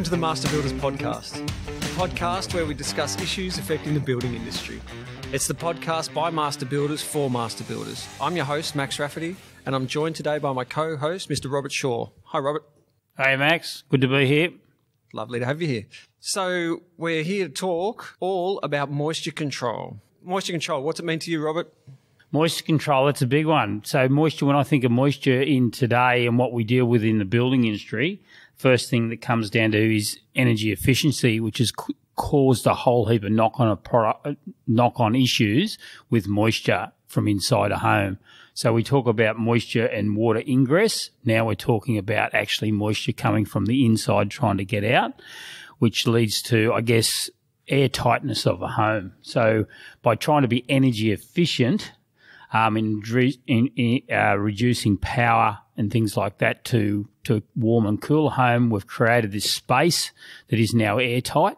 Welcome to the Master Builders Podcast, the podcast where we discuss issues affecting the building industry. It's the podcast by Master Builders for Master Builders. I'm your host, Max Rafferty, and I'm joined today by my co-host, Mr. Robert Shaw. Hi, Robert. Hey, Max. Good to be here. Lovely to have you here. So we're here to talk all about moisture control. Moisture control, what's it mean to you, Robert? Moisture control, that's a big one. So moisture, when I think of moisture in today and what we deal with in the building industry, first thing that comes down to is energy efficiency, which has caused a whole heap of knock-on issues with moisture from inside a home. So we talk about moisture and water ingress. Now we're talking about actually moisture coming from the inside trying to get out, which leads to, I guess, air tightness of a home. So by trying to be energy efficient, in reducing power and things like that to warm and cool a home, we've created this space that is now airtight.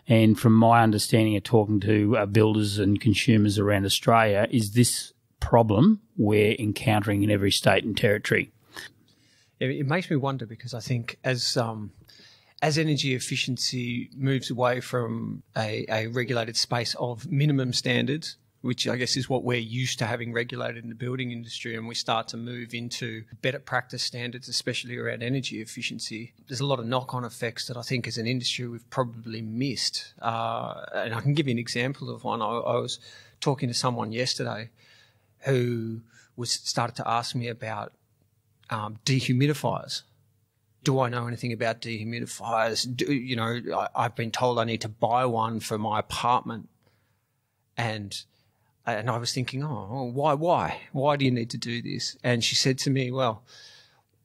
And from my understanding of talking to builders and consumers around Australia, is this problem we're encountering in every state and territory. It makes me wonder because I think as energy efficiency moves away from a regulated space of minimum standards, which I guess is what we're used to having regulated in the building industry, and we start to move into better practice standards, especially around energy efficiency, there's a lot of knock-on effects that I think as an industry we've probably missed. And I can give you an example of one. I was talking to someone yesterday who started to ask me about dehumidifiers. Do I know anything about dehumidifiers? I've been told I need to buy one for my apartment. And I was thinking, why? Why do you need to do this? And she said to me, well,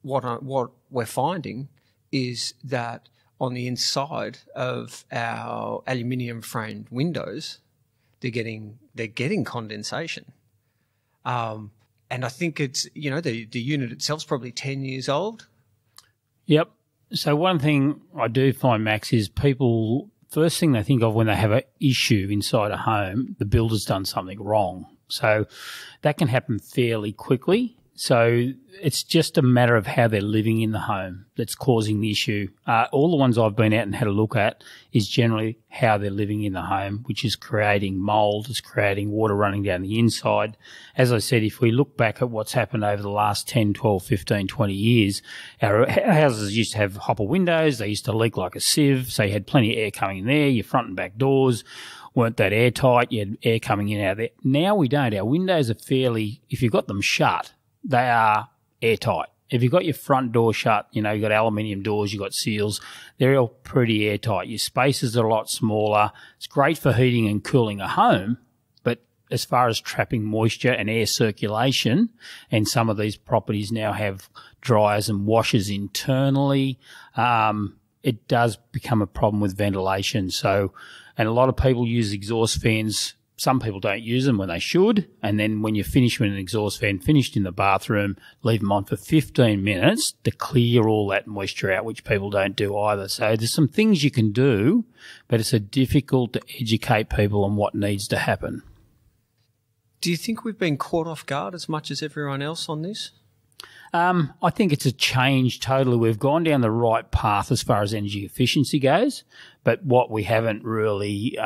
what we're finding is that on the inside of our aluminium framed windows, they're getting condensation. And I think it's, the unit itself's probably 10 years old. Yep. So one thing I do find, Max, is people, first thing they think of when they have an issue inside a home, the builder's done something wrong. So that can happen fairly quickly. So it's just a matter of how they're living in the home that's causing the issue. All the ones I've been out and had a look at is generally how they're living in the home, which is creating mould, is creating water running down the inside. As I said, if we look back at what's happened over the last 10, 12, 15, 20 years, our houses used to have hopper windows. They used to leak like a sieve, so you had plenty of air coming in there. Your front and back doors weren't that airtight. You had air coming in and out of there. Now we don't. Our windows are fairly, if you've got them shut, they are airtight. If you've got your front door shut, you've got aluminium doors, you've got seals, they're all pretty airtight. Your spaces are a lot smaller. It's great for heating and cooling a home, but as far as trapping moisture and air circulation, and some of these properties now have dryers and washers internally, it does become a problem with ventilation. So, and a lot of people use exhaust fans. Some people don't use them when they should, and then when you finish with an exhaust fan finished in the bathroom, leave them on for 15 minutes to clear all that moisture out, which people don't do either. So there's some things you can do, but it's difficult to educate people on what needs to happen. Do you think we've been caught off guard as much as everyone else on this? I think it's a change totally. We've gone down the right path as far as energy efficiency goes, but what we haven't really,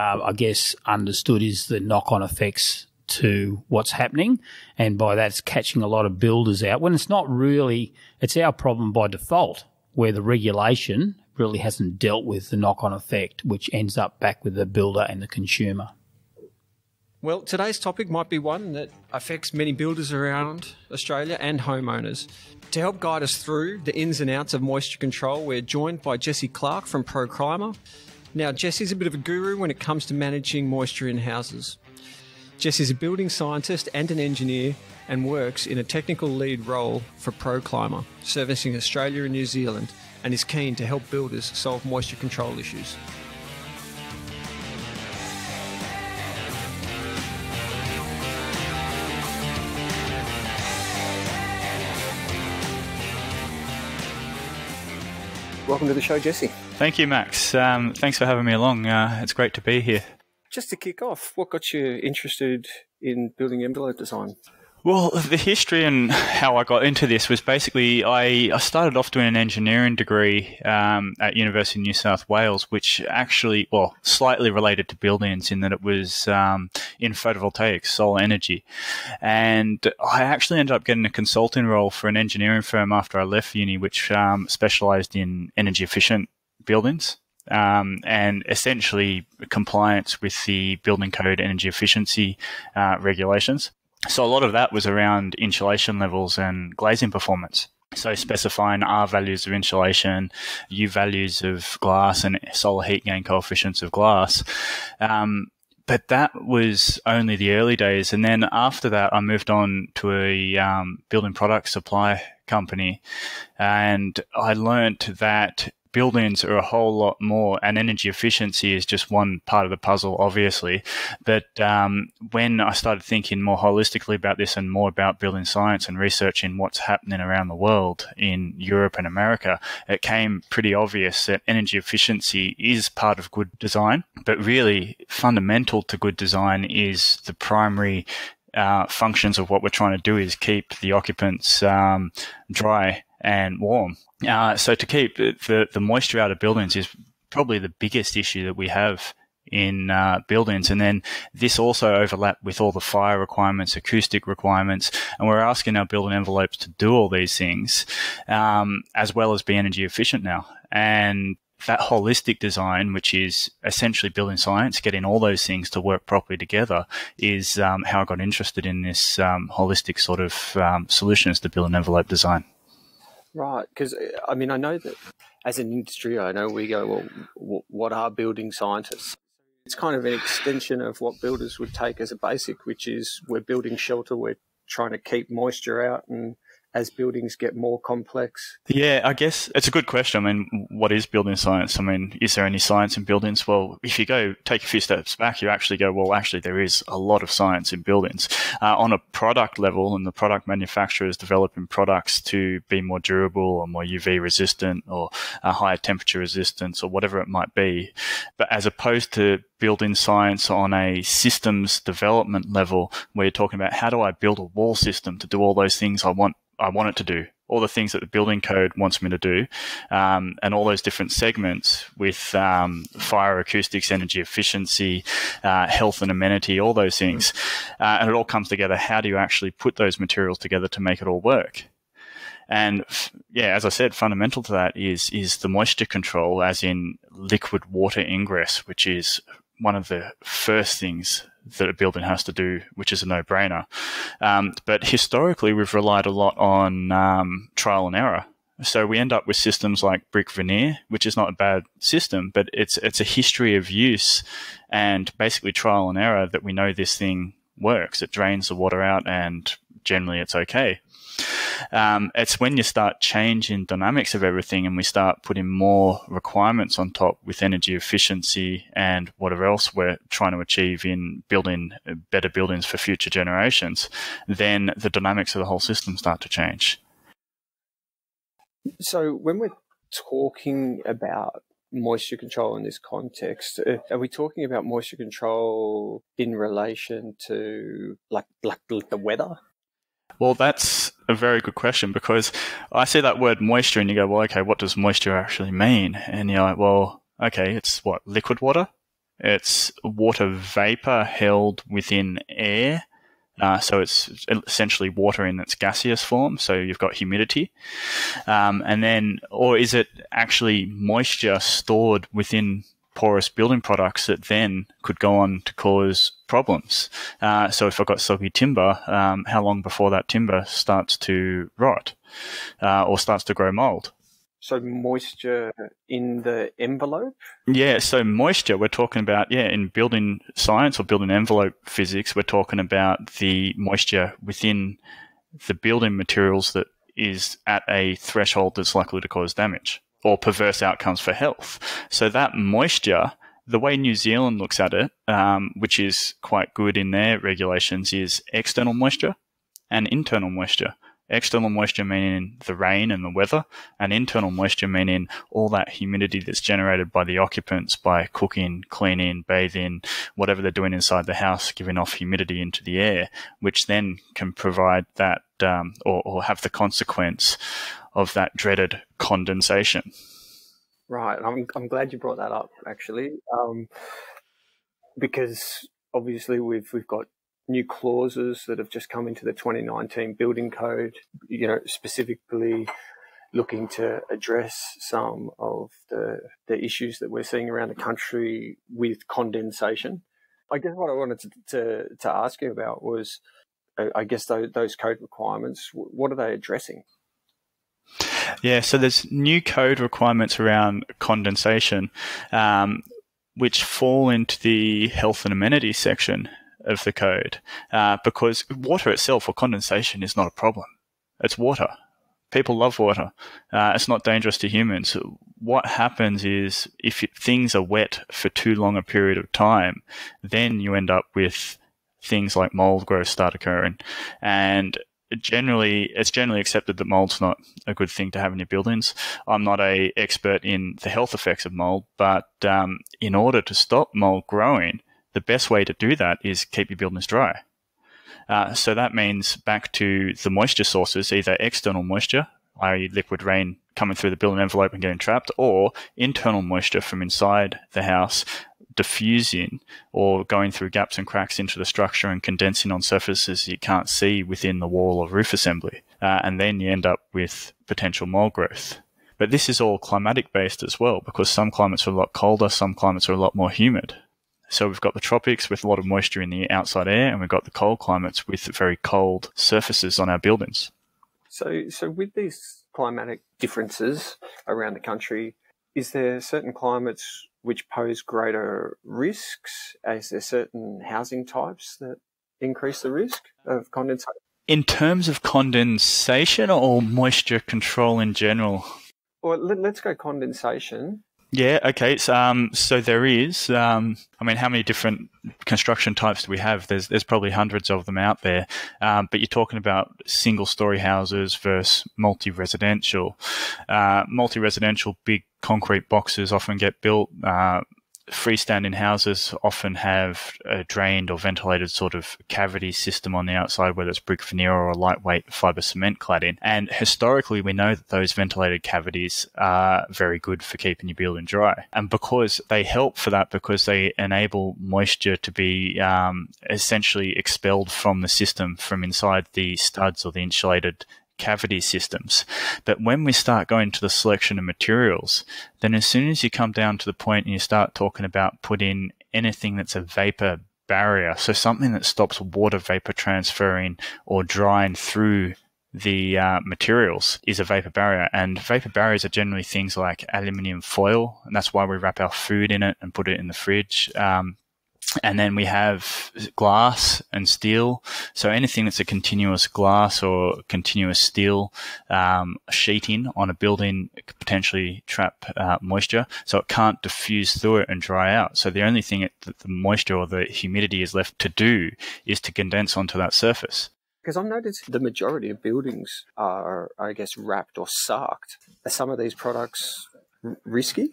understood is the knock-on effects to what's happening, and by that it's catching a lot of builders out when it's not really, it's our problem by default, where the regulation really hasn't dealt with the knock-on effect, which ends up back with the builder and the consumer. Well, today's topic might be one that affects many builders around Australia and homeowners. To help guide us through the ins and outs of moisture control, we're joined by Jesse Clarke from Pro Clima. Now, Jesse's a bit of a guru when it comes to managing moisture in houses. Jesse's a building scientist and an engineer and works in a technical lead role for Pro Clima, servicing Australia and New Zealand, and is keen to help builders solve moisture control issues. Welcome to the show, Jesse. Thank you, Max. Thanks for having me along. It's great to be here. Just to kick off, what got you interested in building envelope design? Well, the history and how I got into this was basically I started off doing an engineering degree at University of New South Wales, which actually, well, slightly related to buildings in that it was in photovoltaics, solar energy. And I actually ended up getting a consulting role for an engineering firm after I left uni, which specialized in energy efficient buildings. And essentially compliance with the building code energy efficiency regulations. So a lot of that was around insulation levels and glazing performance. So specifying R values of insulation, U values of glass, and solar heat gain coefficients of glass. But that was only the early days. And then after that, I moved on to a building product supply company. And I learnt that buildings are a whole lot more, and energy efficiency is just one part of the puzzle, obviously. But when I started thinking more holistically about this and more about building science and researching what's happening around the world in Europe and America, it came pretty obvious that energy efficiency is part of good design. But really, fundamental to good design is the primary functions of what we're trying to do is keep the occupants dry and warm. So to keep the moisture out of buildings is probably the biggest issue that we have in buildings. And then this also overlapped with all the fire requirements, acoustic requirements, and we're asking our building envelopes to do all these things, as well as be energy efficient now. And that holistic design, which is essentially building science, getting all those things to work properly together, is how I got interested in this holistic sort of solutions to building envelope design. Right, because I mean, I know that as an industry, I know we go, well, what are building scientists? It's kind of an extension of what builders would take as a basic, which is we're building shelter, we're trying to keep moisture out, and as buildings get more complex? Yeah, I guess it's a good question. I mean, what is building science? I mean, is there any science in buildings? Well, if you go take a few steps back, you actually go, well, actually, there is a lot of science in buildings. On a product level, and the product manufacturers developing products to be more durable or more UV resistant or higher temperature resistance or whatever it might be. But as opposed to building science on a systems development level, where you're talking about how do I build a wall system to do all those things I want it to do, all the things that the building code wants me to do, and all those different segments with fire, acoustics, energy efficiency, health and amenity, all those things. And it all comes together. How do you actually put those materials together to make it all work? And yeah, as I said, fundamental to that is the moisture control, as in liquid water ingress, which is one of the first things that a building has to do, which is a no-brainer. But historically, we've relied a lot on trial and error. So we end up with systems like brick veneer, which is not a bad system, but it's a history of use and basically trial and error that we know this thing works. It drains the water out and generally it's okay. It's when you start changing dynamics of everything and we start putting more requirements on top with energy efficiency and whatever else we're trying to achieve in building better buildings for future generations, then the dynamics of the whole system start to change. So when we're talking about moisture control in this context, are we talking about moisture control in relation to like the weather? Well, that's a very good question, because I see that word moisture and you go, well, okay, what does moisture actually mean? And you're like, well, okay, it's what? Liquid water? It's water vapor held within air. So it's essentially water in its gaseous form. So you've got humidity. And then, or is it actually moisture stored within porous building products that then could go on to cause problems? So if I've got soggy timber, how long before that timber starts to rot or starts to grow mould? So moisture in the envelope? Yeah, so moisture, we're talking about, in building science or building envelope physics, we're talking about the moisture within the building materials that is at a threshold that's likely to cause damage or perverse outcomes for health. So that moisture, the way New Zealand looks at it, which is quite good in their regulations, is external moisture and internal moisture. External moisture meaning the rain and the weather, and internal moisture meaning all that humidity that's generated by the occupants by cooking, cleaning, bathing, whatever they're doing inside the house, giving off humidity into the air, which then can provide that or have the consequence of that dreaded condensation. Right. I'm glad you brought that up, actually, because obviously we've got new clauses that have just come into the 2019 building code, specifically looking to address some of the issues that we're seeing around the country with condensation. I guess what I wanted to ask you about was, I guess, those code requirements. What are they addressing? Yeah, so there's new code requirements around condensation, which fall into the health and amenities section of the code, because water itself or condensation is not a problem. It's water. People love water. It's not dangerous to humans. What happens is if things are wet for too long a period of time, then you end up with things like mould growth start occurring. And it's generally accepted that mould's not a good thing to have in your buildings. I'm not an expert in the health effects of mould, but in order to stop mould growing, the best way to do that is keep your buildings dry. So that means back to the moisture sources, either external moisture, i.e. liquid rain coming through the building envelope and getting trapped, or internal moisture from inside the house diffusing or going through gaps and cracks into the structure and condensing on surfaces you can't see within the wall or roof assembly. And then you end up with potential mold growth. But this is all climatic based as well, because some climates are a lot colder, some climates are a lot more humid. So we've got the tropics with a lot of moisture in the outside air, and we've got the cold climates with very cold surfaces on our buildings. So with these climatic differences around the country, is there certain climates which pose greater risks? Is there certain housing types that increase the risk of condensation? In terms of condensation or moisture control in general? Well, let's go condensation. Yeah, okay. So there is, how many different construction types do we have? There's probably hundreds of them out there. But you're talking about single-story houses versus multi-residential. Multi-residential, big concrete boxes often get built. Freestanding houses often have a drained or ventilated sort of cavity system on the outside, whether it's brick veneer or a lightweight fibre cement cladding. And historically, we know that those ventilated cavities are very good for keeping your building dry. And because they help for that, because they enable moisture to be essentially expelled from the system from inside the studs or the insulated cavity systems. But when we start going to the selection of materials, then as soon as you come down to the point and you start talking about putting anything that's a vapor barrier, so something that stops water vapor transferring or drying through the materials, is a vapor barrier. And vapor barriers are generally things like aluminium foil, and that's why we wrap our food in it and put it in the fridge. And then we have glass and steel. So anything that's a continuous glass or continuous steel sheeting on a building could potentially trap moisture. So it can't diffuse through it and dry out. So the only thing that the moisture or the humidity is left to do is to condense onto that surface. Because I've noticed the majority of buildings are, I guess, wrapped or sarked. Are some of these products risky?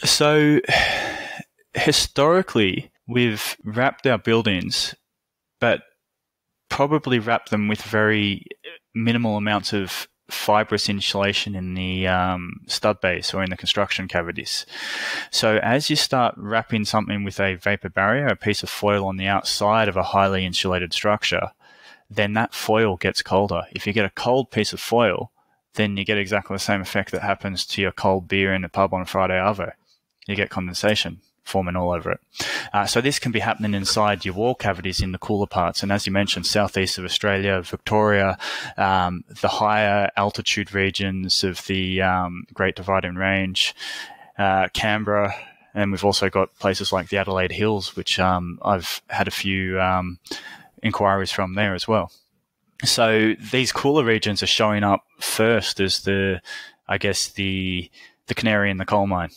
So historically, we've wrapped our buildings, but probably wrapped them with very minimal amounts of fibrous insulation in the stud base or in the construction cavities. So as you start wrapping something with a vapor barrier, a piece of foil on the outside of a highly insulated structure, then that foil gets colder. If you get a cold piece of foil, then you get exactly the same effect that happens to your cold beer in the pub on a Friday arvo. You get condensation forming all over it. So this can be happening inside your wall cavities in the cooler parts. And as you mentioned, southeast of Australia, Victoria, the higher altitude regions of the Great Dividing Range, Canberra, and we've also got places like the Adelaide Hills, which I've had a few inquiries from there as well. So these cooler regions are showing up first as the canary in the coal mine.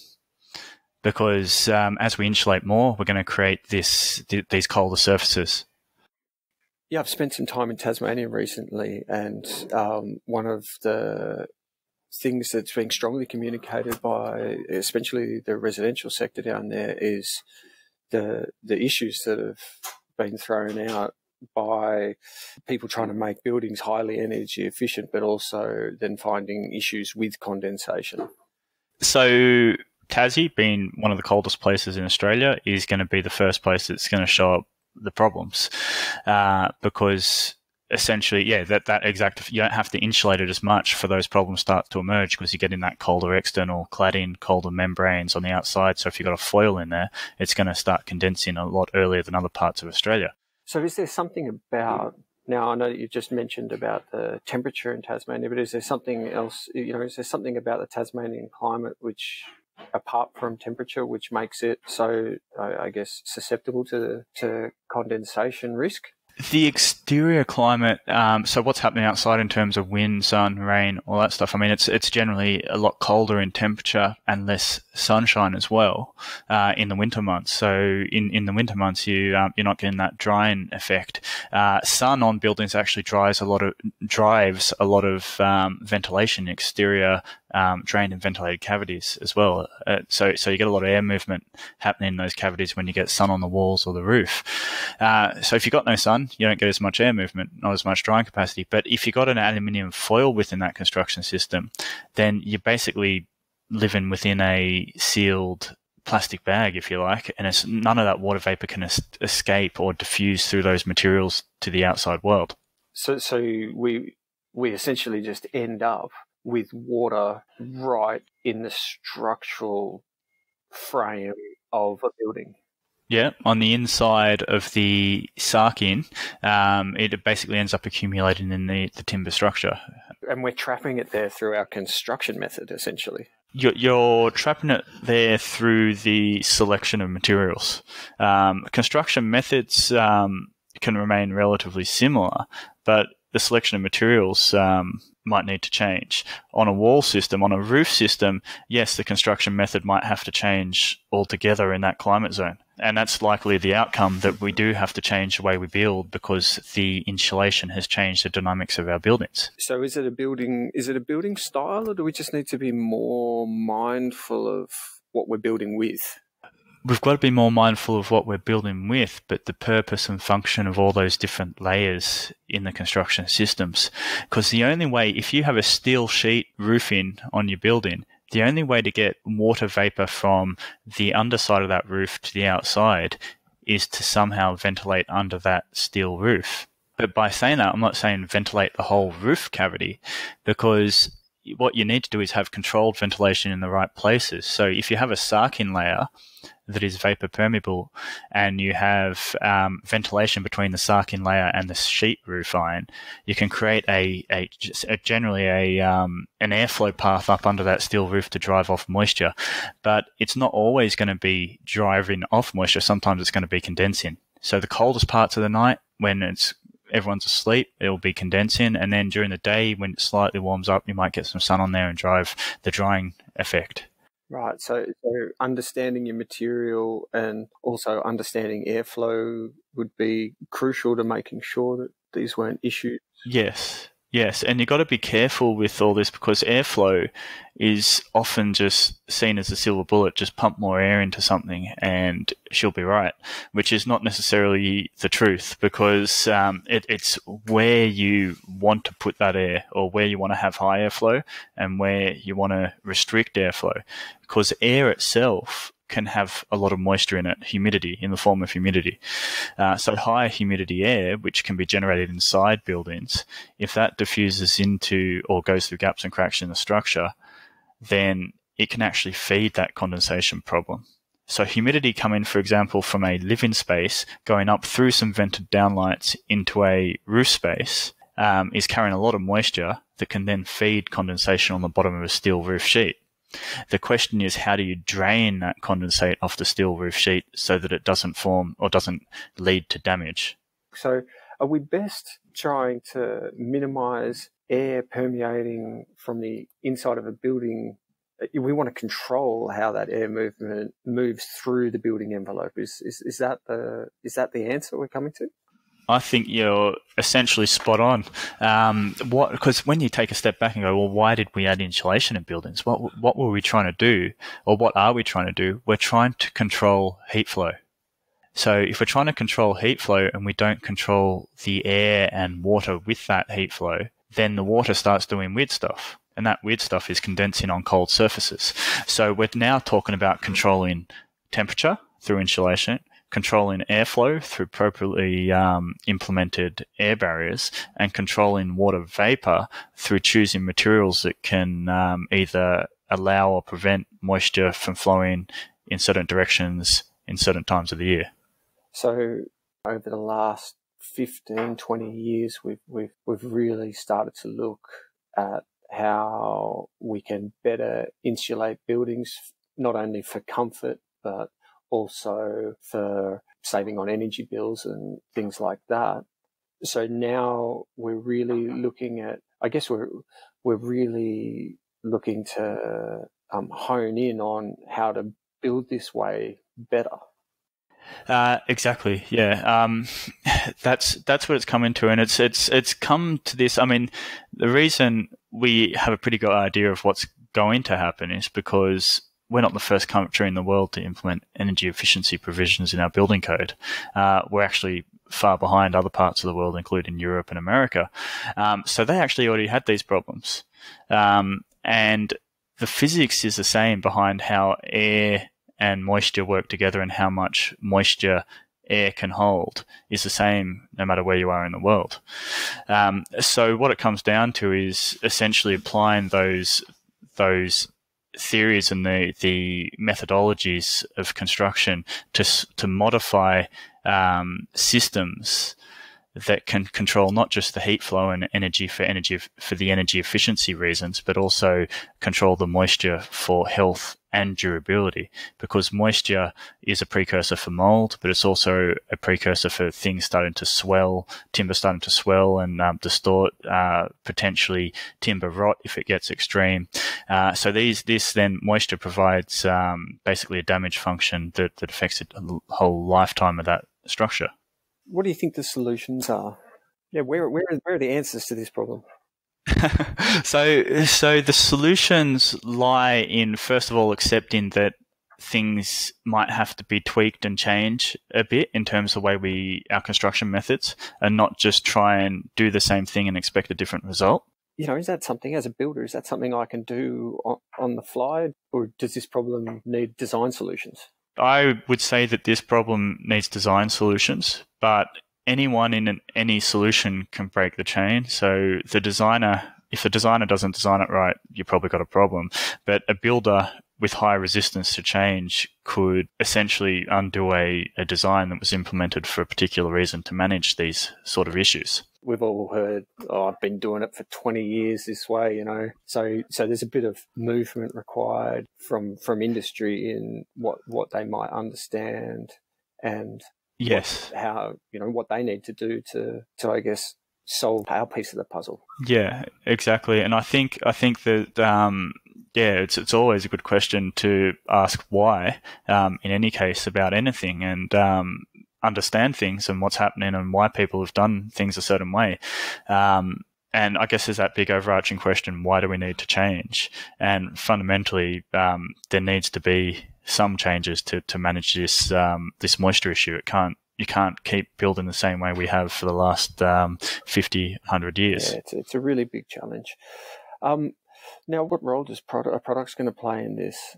Because as we insulate more, we're going to create these colder surfaces. Yeah, I've spent some time in Tasmania recently, and one of the things that's being strongly communicated by especially the residential sector down there is the issues that have been thrown out by people trying to make buildings highly energy efficient, but also then finding issues with condensation. So Tassie, being one of the coldest places in Australia, is going to be the first place that's going to show up the problems, because essentially, that exact, you don't have to insulate it as much for those problems start to emerge, because you're getting that colder external cladding, colder membranes on the outside. So if you've got a foil in there, it's going to start condensing a lot earlier than other parts of Australia. So is there something about, now I know that you just mentioned about the temperature in Tasmania, but is there something else, is there something about the Tasmanian climate which, apart from temperature, which makes it so, I guess, susceptible to condensation risk? The exterior climate, so what's happening outside in terms of wind, sun, rain, all that stuff, I mean, it's generally a lot colder in temperature and less sunshine as well in the winter months. So in the winter months, you're not getting that drying effect. Sun on buildings actually drives a lot of ventilation, exterior drained and ventilated cavities as well. So you get a lot of air movement happening in those cavities when you get sun on the walls or the roof. So if you've got no sun, you don't get as much air movement, not as much drying capacity. But if you've got an aluminium foil within that construction system, then you're basically living within a sealed plastic bag, if you like, and none of that water vapor can escape or diffuse through those materials to the outside world. So we essentially just end up with water right in the structural frame of a building. Yeah, on the inside of the sarking, it basically ends up accumulating in the timber structure. And we're trapping it there through our construction method, essentially. You're trapping it there through the selection of materials. Construction methods can remain relatively similar, but the selection of materials might need to change. On a wall system, on a roof system, yes, the construction method might have to change altogether in that climate zone. And that's likely the outcome, that we do have to change the way we build because the insulation has changed the dynamics of our buildings. So is it a building style, or do we just need to be more mindful of what we're building with? We've got to be more mindful of what we're building with, but the purpose and function of all those different layers in the construction systems. Because the only way, if you have a steel sheet roofing on your building, the only way to get water vapor from the underside of that roof to the outside is to somehow ventilate under that steel roof. But by saying that, I'm not saying ventilate the whole roof cavity, because what you need to do is have controlled ventilation in the right places. So if you have a sarking layer that is vapor permeable and you have ventilation between the sarking layer and the sheet roof iron, you can create generally an airflow path up under that steel roof to drive off moisture. But it's not always going to be driving off moisture. Sometimes it's going to be condensing. So the coldest parts of the night, when everyone's asleep, it'll be condensing, and then during the day when it slightly warms up, you might get some sun on there and drive the drying effect. Right, so understanding your material and also understanding airflow would be crucial to making sure that these weren't issues. Yes, and you've got to be careful with all this, because airflow is often just seen as a silver bullet. Just pump more air into something and she'll be right, which is not necessarily the truth, because it's where you want to put that air, or where you want to have high airflow and where you want to restrict airflow, because air itself can have a lot of moisture in it, humidity, in the form of humidity. So high humidity air, which can be generated inside buildings, if that diffuses into or goes through gaps and cracks in the structure, then it can actually feed that condensation problem. So humidity coming, for example, from a living space, going up through some vented downlights into a roof space, is carrying a lot of moisture that can then feed condensation on the bottom of a steel roof sheet. The question is, how do you drain that condensate off the steel roof sheet so that it doesn't form or doesn't lead to damage? So are we best trying to minimize air permeating from the inside of a building? We want to control how that air movement moves through the building envelope. Is that the answer we're coming to? I think you're essentially spot on. Because when you take a step back and go, well, why did we add insulation in buildings? What were we trying to do, or what are we trying to do? We're trying to control heat flow. So if we're trying to control heat flow and we don't control the air and water with that heat flow, then the water starts doing weird stuff. And that weird stuff is condensing on cold surfaces. So we're now talking about controlling temperature through insulation, controlling airflow through appropriately implemented air barriers, and controlling water vapor through choosing materials that can either allow or prevent moisture from flowing in certain directions in certain times of the year. So over the last 15, 20 years, we've really started to look at how we can better insulate buildings, not only for comfort, but also for saving on energy bills and things like that. So now we're really looking at, I guess we're really looking to hone in on how to build this way better. Exactly. Yeah. That's what it's come into, and it's come to this. I mean, the reason we have a pretty good idea of what's going to happen is because we're not the first country in the world to implement energy efficiency provisions in our building code. We're actually far behind other parts of the world, including Europe and America. So they actually already had these problems. And the physics is the same behind how air and moisture work together, and how much moisture air can hold is the same no matter where you are in the world. So what it comes down to is essentially applying those theories and the methodologies of construction to modify systems that can control not just the heat flow and energy for the energy efficiency reasons, but also control the moisture for health and durability, because moisture is a precursor for mould, but it's also a precursor for things starting to swell, timber starting to swell and distort, potentially timber rot if it gets extreme. So this then moisture provides basically a damage function that affects the whole lifetime of that structure. What do you think the solutions are? Yeah, where are the answers to this problem? So the solutions lie in, first of all, accepting that things might have to be tweaked and change a bit in terms of the way our construction methods, and not just try and do the same thing and expect a different result. You know, is that something, as a builder, is that something I can do on the fly, or does this problem need design solutions? I would say that this problem needs design solutions, but anyone in any solution can break the chain. So if the designer doesn't design it right, you've probably got a problem. But a builder with high resistance to change could essentially undo a design that was implemented for a particular reason to manage these sort of issues. We've all heard, I've been doing it for 20 years this way, you know. So there's a bit of movement required from industry in what they might understand, and yes, what they need to do to I guess solve our piece of the puzzle. Yeah, exactly. And I think that it's always a good question to ask why in any case about anything, and understand things and what's happening and why people have done things a certain way. And I guess there's that big overarching question, why do we need to change? And fundamentally, there needs to be some changes to manage this moisture issue. You can't keep building the same way we have for the last 50, 100 years. Yeah, it's a really big challenge. Now, what role does products going to play in this?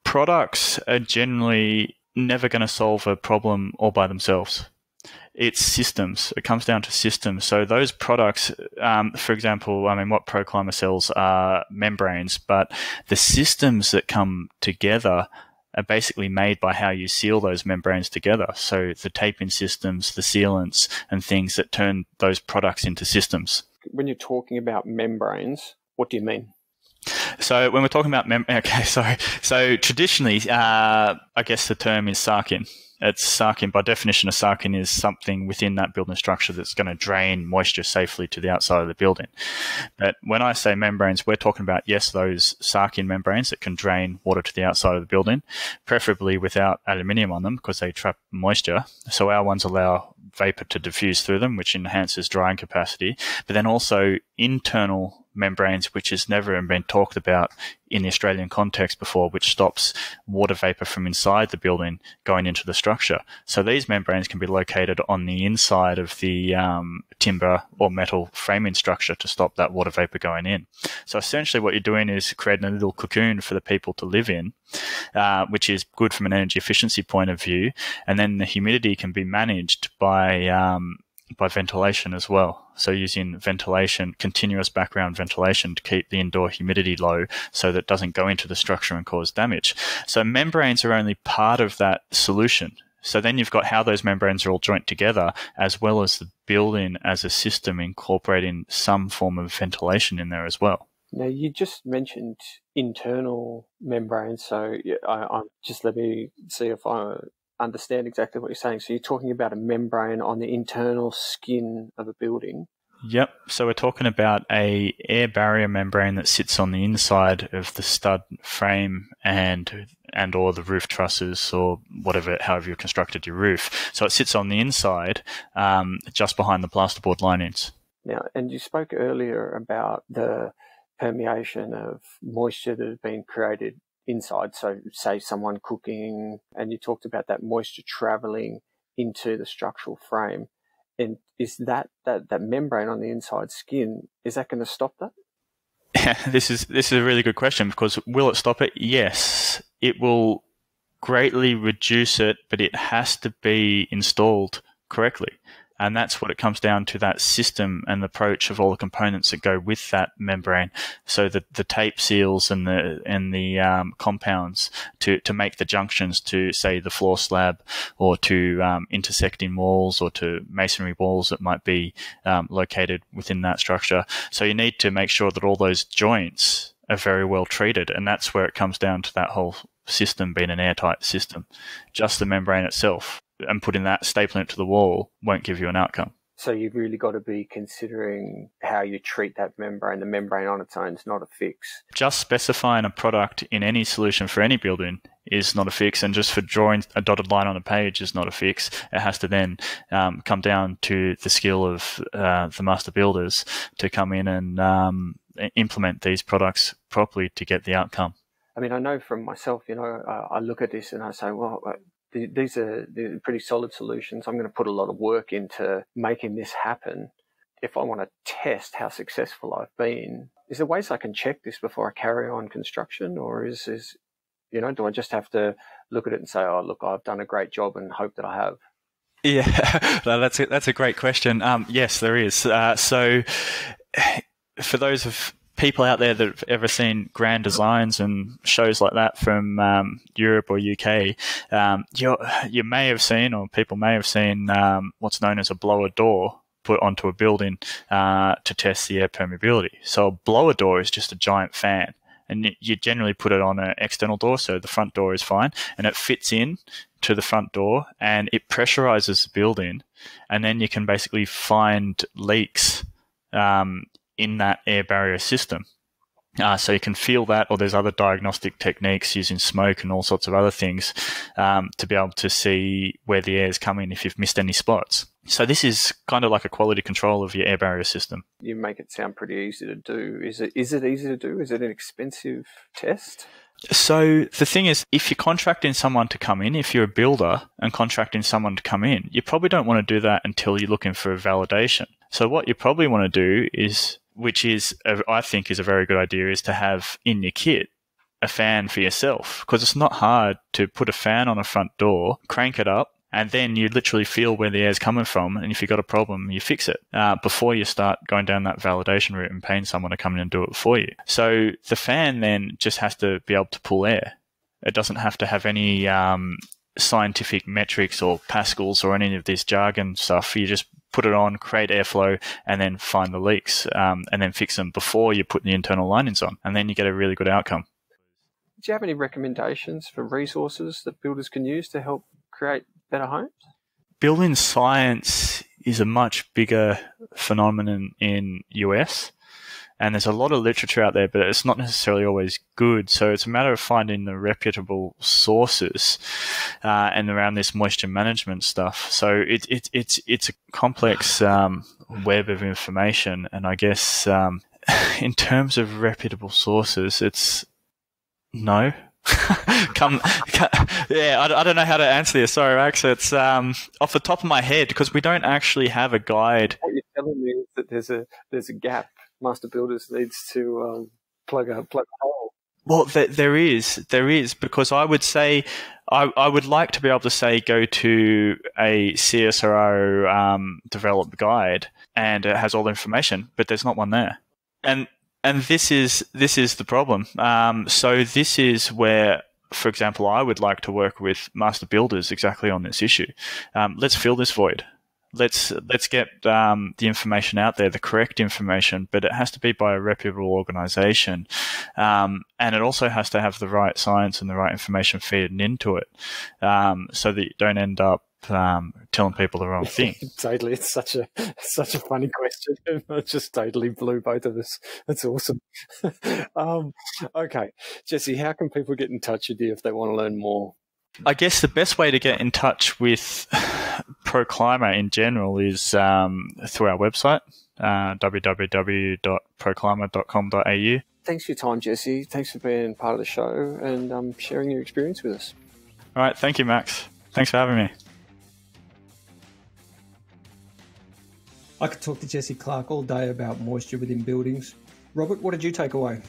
Products are generally never going to solve a problem all by themselves. It's systems. It comes down to systems. So those products, for example, I mean, what Pro Clima sells are membranes, but the systems that come together are basically made by how you seal those membranes together. So the taping systems, the sealants, and things that turn those products into systems. When you're talking about membranes, what do you mean? So when we're talking about so traditionally, I guess the term is sarking. It's sarking. By definition, a sarking is something within that building structure that's going to drain moisture safely to the outside of the building. But when I say membranes, we're talking about, yes, those sarking membranes that can drain water to the outside of the building, preferably without aluminium on them because they trap moisture. So our ones allow vapor to diffuse through them, which enhances drying capacity. But then also internal membranes, which has never been talked about in the Australian context before, which stops water vapor from inside the building going into the structure. So these membranes can be located on the inside of the timber or metal framing structure to stop that water vapor going in. So essentially what you're doing is creating a little cocoon for the people to live in, which is good from an energy efficiency point of view. And then the humidity can be managed by ventilation as well. So using ventilation, continuous background ventilation to keep the indoor humidity low so that it doesn't go into the structure and cause damage. So membranes are only part of that solution. So then you've got how those membranes are all joined together, as well as the building as a system incorporating some form of ventilation in there as well. Now, you just mentioned internal membranes, so I'm just let me see if I understand exactly what you're saying. So you're talking about a membrane on the internal skin of a building. Yep. So we're talking about a air barrier membrane that sits on the inside of the stud frame and or the roof trusses or whatever, however you constructed your roof. So it sits on the inside, just behind the plasterboard linings. Now, and you spoke earlier about the permeation of moisture that has been created inside. So say someone cooking, and you talked about that moisture traveling into the structural frame. And is that membrane on the inside skin, is that going to stop that? Yeah, this is a really good question, because will it stop it? Yes, it will greatly reduce it, but it has to be installed correctly. And that's what it comes down to, that system and the approach of all the components that go with that membrane. So the tape seals and the compounds to make the junctions to, say, the floor slab, or to intersecting walls, or to masonry walls that might be located within that structure. So you need to make sure that all those joints are very well treated. And that's where it comes down to that whole system being an airtight system. Just the membrane itself and putting that, stapling it to the wall, won't give you an outcome. So you've really got to be considering how you treat that membrane. The membrane on its own is not a fix. Just specifying a product in any solution for any building is not a fix, and just for drawing a dotted line on a page is not a fix. It has to then come down to the skill of the master builders to come in and implement these products properly to get the outcome. I mean, I know from myself, I look at this and I say, well, these are pretty solid solutions. I'm going to put a lot of work into making this happen. If I want to test how successful I've been, is there ways I can check this before I carry on construction? Or is do I just have to look at it and say, oh, look, I've done a great job and hope that I have? Yeah, that's a great question. Yes, there is. So for those of people out there that have ever seen grand designs and shows like that from Europe or UK, you may have seen, or people may have seen, what's known as a blower door put onto a building to test the air permeability. So a blower door is just a giant fan, and you generally put it on an external door, so the front door is fine, and it fits in to the front door and it pressurizes the building, and then you can basically find leaks in that air barrier system. So you can feel that, or there's other diagnostic techniques using smoke and all sorts of other things to be able to see where the air is coming if you've missed any spots. So this is kind of like a quality control of your air barrier system. You make it sound pretty easy to do. Is it easy to do? Is it an expensive test? So the thing is, if you're contracting someone to come in, if you're a builder and contracting someone to come in, you probably don't want to do that until you're looking for a validation. So what you probably want to do is, which is, I think is a very good idea, is to have in your kit a fan for yourself, because it's not hard to put a fan on a front door, crank it up, and then you literally feel where the air's coming from, and if you've got a problem, you fix it before you start going down that validation route and paying someone to come in and do it for you. So the fan then just has to be able to pull air. It doesn't have to have any scientific metrics or pascals or any of this jargon stuff. You just put it on, create airflow, and then find the leaks, and then fix them before you put the internal linings on, and then you get a really good outcome. Do you have any recommendations for resources that builders can use to help create better homes? Building science is a much bigger phenomenon in US. And there's a lot of literature out there, but it's not necessarily always good. So it's a matter of finding the reputable sources and around this moisture management stuff. So it's a complex web of information. And I guess in terms of reputable sources, it's no. Yeah, I don't know how to answer this. Sorry, Max. It's off the top of my head because we don't actually have a guide. What you're telling me is that there's a gap. Master Builders needs to plug a hole. Well, there is because I would say I would like to be able to say go to a CSRO developed guide and it has all the information, but there's not one there. And this is the problem. So this is where, for example, I would like to work with Master Builders exactly on this issue. Let's fill this void. Let's get the information out there, the correct information, but it has to be by a reputable organisation, and it also has to have the right science and the right information feeding into it, so that you don't end up telling people the wrong thing. Totally, it's such a funny question. It just totally blew both of us. That's awesome. Okay, Jesse, how can people get in touch with you if they want to learn more? I guess the best way to get in touch with Pro Clima in general is through our website, www.proclima.com.au. Thanks for your time, Jesse. Thanks for being part of the show and sharing your experience with us. All right. Thank you, Max. Thanks for having me. I could talk to Jesse Clarke all day about moisture within buildings. Robert, what did you take away?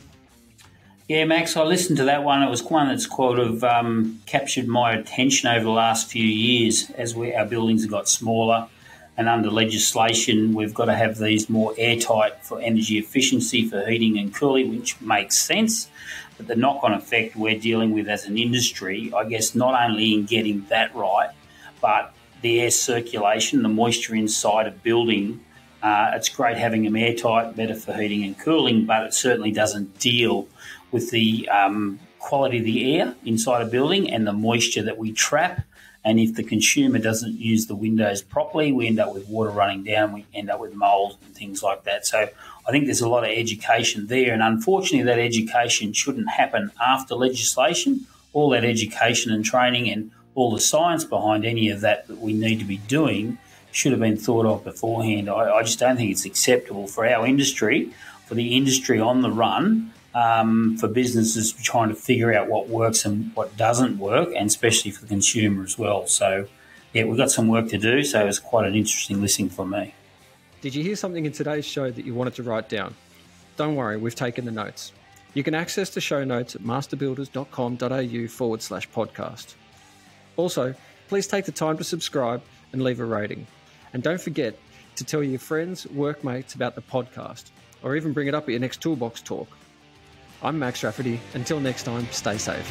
Yeah, Max, I listened to that one. It was one that's kind of captured my attention over the last few years as our buildings have got smaller, and under legislation we've got to have these more airtight for energy efficiency for heating and cooling, which makes sense. But the knock-on effect we're dealing with as an industry, I guess, not only in getting that right, but the air circulation, the moisture inside a building. It's great having them airtight, better for heating and cooling, but it certainly doesn't deal with the quality of the air inside a building and the moisture that we trap. And if the consumer doesn't use the windows properly, we end up with water running down, we end up with mould and things like that. So I think there's a lot of education there. And unfortunately, that education shouldn't happen after legislation. All that education and training and all the science behind any of that we need to be doing should have been thought of beforehand. I just don't think it's acceptable for our industry, for the industry on the run, for businesses trying to figure out what works and what doesn't work, and especially for the consumer as well. So, yeah, we've got some work to do, so it was quite an interesting listening for me. Did you hear something in today's show that you wanted to write down? Don't worry, we've taken the notes. You can access the show notes at masterbuilders.com.au/podcast. Also, please take the time to subscribe and leave a rating. And don't forget to tell your friends, workmates about the podcast, or even bring it up at your next Toolbox talk. I'm Max Rafferty. Until next time, stay safe.